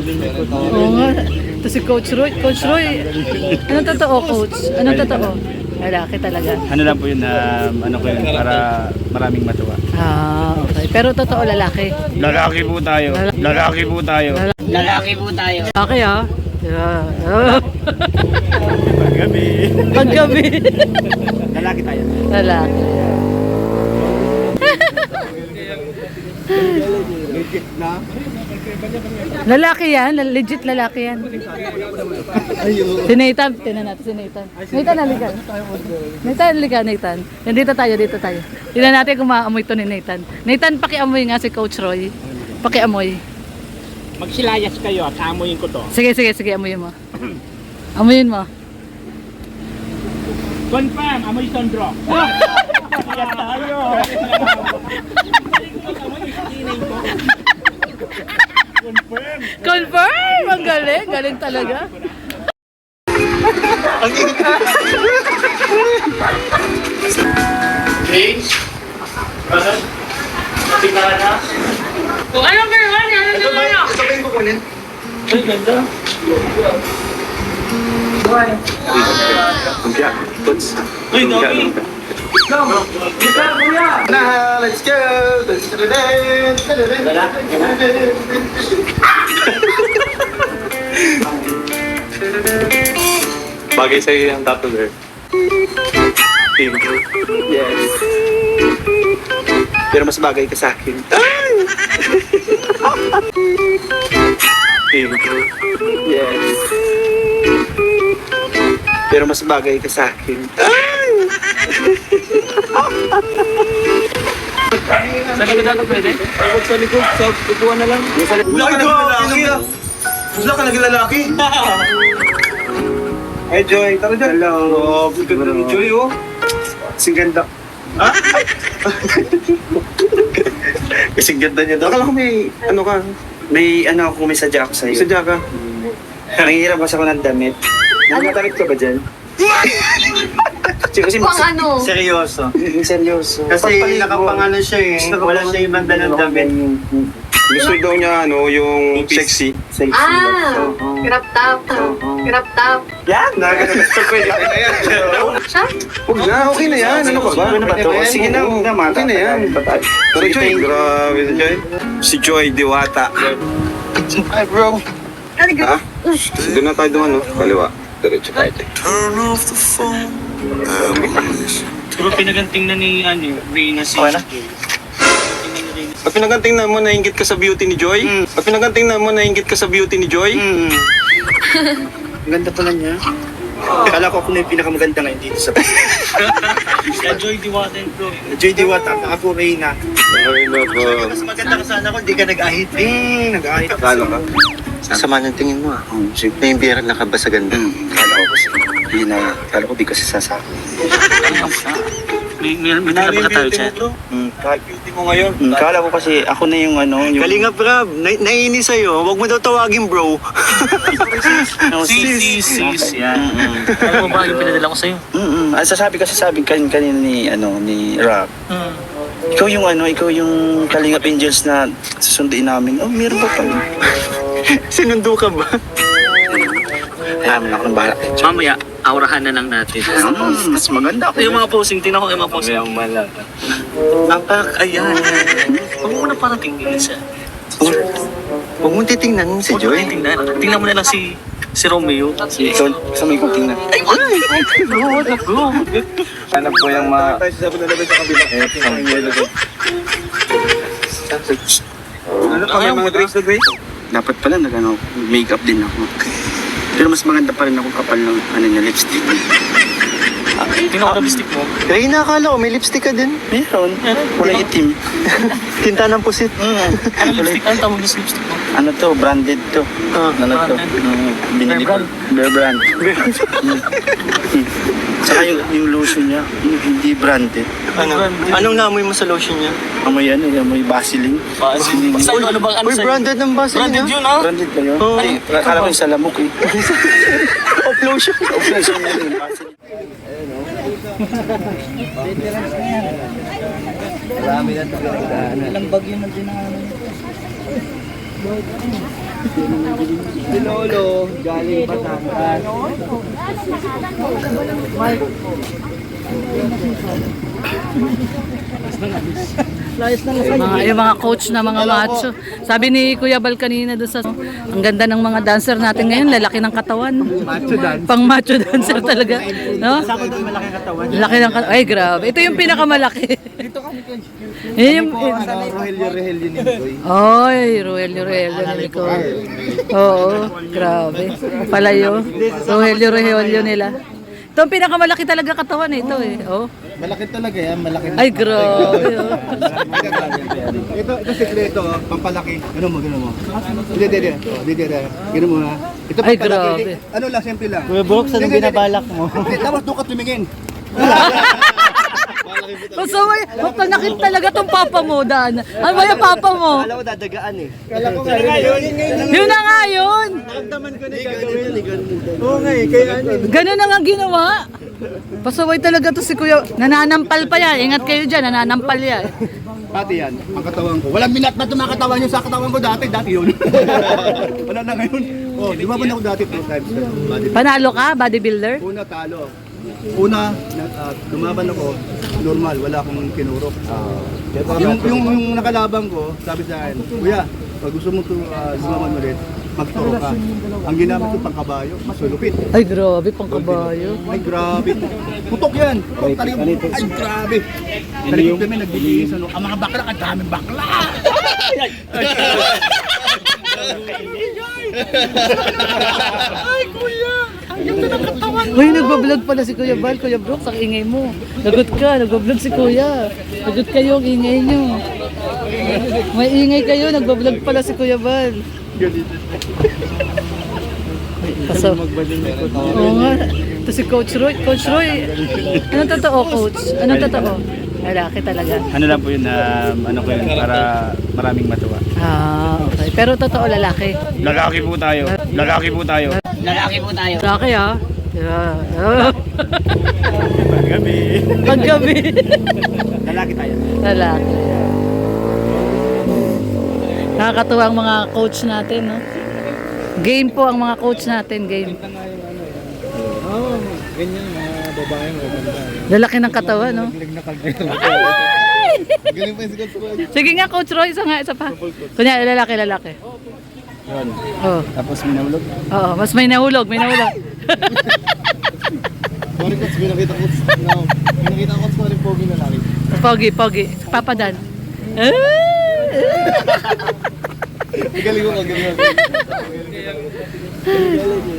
Oo nga. Ito si Coach Roy. Coach Roy, ano totoo, Coach? Ano totoo? Lalaki talaga. Ano lang po yun, ano ko yun, para maraming matuwa. Ah, okay. Pero totoo lalaki. Lalaki po tayo. Lalaki po tayo. Lalaki po tayo. Lalaki ah. Yeah. Paggabi. Paggabi. Lalaki tayo. Lalaki. Lalaki yan, legit lalaki yan. Si Nathan, tinan natin si Nathan. Nathan, halika. Nathan, halika, Nathan. Yan, dito tayo. Tingnan natin kung maamoy to ni Nathan. Nathan, pakiamoy nga si Coach Roy. Pakiamoy. Magsilayas kayo at amoyin ko to. Sige, amoyin mo. Amoyin mo. Confirm, amoy Sondro. Tayo. Confirm! Ang galing, galing talaga. James? Brother? Tingnan na. Kung anong gano'n, Ito ba yung kukunin? Ay, ganda. Lumpia. Puts. Uy, Dobby. Nah, let's go. Bagay sa'yo yung tattoo there. Thank you. Yes. Pero mas bagay ka sa akin. Thank you. Yes. Pero mas bagay ka sa akin. Sa likod natin pwede? Huwag sa likod, sa upuan na lang. Wala ka naging lalaki ah. Wala ka naging lalaki. Hey Joy, tara dyan. Hello. Ganda ni Joy oh. Kasing ganda. Ha? Kasing ganda niya daw. Akala ko may ano ka. May ano ako, may sadya ako sa'yo. Sadya ka. Nangihiram kasi ako ng damit. Nangatamit ka ba dyan? Kasi Pang ano? seryoso. Seryoso. Kasi nakapangano siya eh. Wala siya ibang dalang damit. Gusto daw niya ano, yung sexy. Sexy. Ah! Crop top. Crop top. Yan! Nakakasal ko yun. Siya? Huwag na, okay na yan. Ano ka ba? Ano ba to? Sige na, huwag na mata. Okay na yan. Pero Joy, grabe si Joy. Si Joy Diwata. Hi bro. Ano Ha? Doon na tayo doon, ano? Kaliwa. Diretso tayo. Pero pinaganting na ni Reyna si... Okay na? At pinaganting na mo, nainggit ka sa beauty ni Joy? At pinaganting na mo, nainggit ka sa beauty ni Joy? Ganda pala niya. Kala ko ako na yung pinakamaganda ngayon dito sa... Si Joy Diwata bro. Joy Diwata, ako Reyna. Ay, nako. Mas maganda ka sana kung di ka nag-ahit. Nag-ahit ako. Kala ka? Sasama ng tingin mo ah. Naimbira na ka ba sa ganda? Kala ko kasi. Hindi na. Kala ko di kasi sasama. May nalabaga tayo dyan. Kahit beauty mo ngayon. Kala ko kasi ako na yung ano. Yung... Kalinga Brab, naiinis sa'yo. Huwag mo daw tawagin bro. Sis. Yan. Ano mo ba yung pinadala ko sa'yo? Ang sasabi kasi kanina ni Rob. Ikaw yung ano, ikaw yung Kalingap Angels na susunduin namin. Oh, meron ba pala? Sinundo ka ba? Alam na ako ng bahala. Mamaya, aurahan na lang natin. Mas maganda ako. Yung mga posing, tingnan ko yung mga posing. Yung malak. Ayan. Huwag mo na parang tingnan siya. Huwag mong titingnan si Huwag mo Joy. na tingnan. Tingnan mo na lang si Romeo. Ikaw, kasama ikaw tingnan. Ay, bro. Hanap ko yung mga... Tayo sa nalabas sa kabila. Ano pa, may mga drinks na drinks? Dapat pala makeup din ako. Pero mas maganda pa rin ako kapal ng lipstick. Tingnan ko na lipstick mo. Kaya nakakala ko, may lipstick ka din. Meron. Kulay itim. Tinta ng pusit. Ano lipstick? Ano tawag sa lipstick mo? Ano to? Branded to. Ano to? Binili ko. Bear brand. Saka yung lotion niya, hindi branded. Anong namoy mo sa lotion niya? Amoy Vaseline. Basta ano bang ano Uy, sa'yo? branded ng Vaseline. Branded yun ah. Branded ba yun? Oo. Ay, akala ko yung sa lamok eh. Of lotion. Lotion yun, Vaseline. Ilang bagyo na din Si Lolo, galing Batangas. Yung mga coach na mga macho. Sabi ni Kuya Bal kanina doon sa ang ganda ng mga dancer natin ngayon, lalaki ng katawan. Macho dance. Pang macho dancer talaga, no? Sako doon malaki katawan. Laki ng katawan. Ay, grabe. Ito yung pinakamalaki. Dito kami kay Yun yung Rogelio ni Joy. Ay, Rogelio ni Nicole. Oo, grabe. Palayo. Rogelio nila. Ito ang pinakamalaki talaga katawan eh, ito eh. Oh. Malaki talaga yan, malaki. Ay, grabe. Oh. Ito sekreto, pampalaki. Gano'n mo. Hindi. Gano'n mo ha. Ito Ay, pampalaki. grabe. Ano lang, simple lang. Kuya Brooks, anong binabalak mo? Tapos doon ka tumingin. So, panakit talaga tong papa mo, Dan. Ano ba yung papa mo? Alam mo, dadagaan eh. Yun na nga yun. Naramdaman ko na gagawin. Oo nga eh, kaya ano. Ganun na nga ginawa. Pasaway talaga to si Kuya. Nananampal pa yan. Ingat kayo dyan, nananampal yan. Pati yan, ang katawan ko. Walang minat na tumakatawan yung sa katawan ko dati yun. Wala na ngayon. Oh, di ba ako dati 2 times? Panalo ka, bodybuilder? Una talo. Una, lumaban ako, normal, wala akong kinurok. Yung nakalabang ko, sabi sa akin, Kuya, pag gusto mo lumaban ulit, magturo ka. Ang ginamit ko pang kabayo, masulupit. Ay, grabe, pang kabayo. Ay, grabe. Putok yan. Putok talim. Ay, grabe. Talikod kami, nagbibigis. Ang mga bakla, ang daming bakla. Ay, kuya. Ang ganda ng katawan. Uy, nagbablog pala si Kuya Bal. Kuya Brooks, ang ingay mo. Lagot ka, nagbablog si Kuya. Lagot kayo, ang ingay nyo. May ingay kayo, nagbablog pala si Kuya Bal. Paso. Oo nga. Ito si Coach Roy. Coach Roy, anong totoo, Coach? Anong totoo? Lalaki talaga. Ano lang po yun, ano ko yun, para maraming matuwa. Ah, okay. Pero totoo, lalaki. Lalaki po tayo. Lalaki ah. Yeah. Gabi. Paggabi. Lalaki tayo. Lalaki. Nakakatuwa ang mga coach natin, no? Game po ang mga coach natin, game. Oo, ganyan mga babae maganda. Lalaki ng katawan, no? Galing pa yung sikat ko. Sige nga, Coach Roy, isa pa. Kunya, lalaki. Yun. Oh. Tapos minahulog. Oo, mas may nahulog. Sorry coach, pinakita ko. Pinakita ko sa rin pogi na laki. Pogi. Papadan. Galing ko.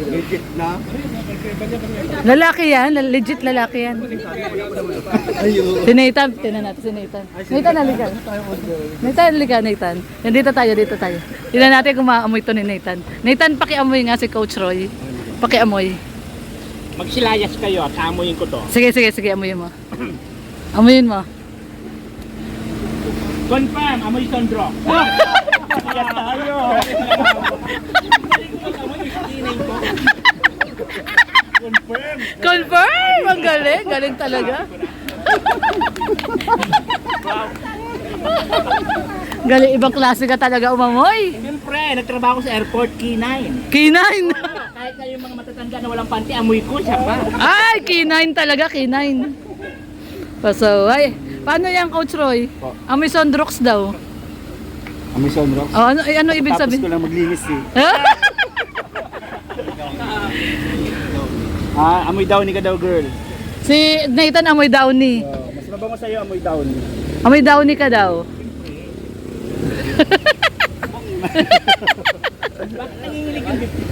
Legit na. Lalaki yan, legit lalaki yan. Ayun. Si Nathan, tinan natin si Nathan. Nathan, halika. Nathan. Yan, dito tayo. Tinan natin kung maamoy to ni Nathan. Nathan, pakiamoy nga si Coach Roy. Pakiamoy. Magsilayas kayo at amoyin ko to. Sige, amoyin mo. Amoyin mo. Confirm, amoy Sondro. Yan tayo. Confirm! Ang galing talaga. Galing, ibang klase ka talaga umamoy. Siyempre, nagtrabaho sa airport, K9. K9! Kahit na yung mga matatanda na walang panty, amoy ko, siya pa. Ay, K9 talaga, K9. Pasaway. Paano yan, Coach Roy? Amoy Sondrox daw. Amoy sunrock. Oh, ano ibig Tapos sabihin? ko lang maglinis eh. Amoy downy ka daw, girl. Si Nathan amoy downy. Mas mabango sa'yo, amoy downy. Amoy downy ka daw. Bakit nangingilig yung bibig?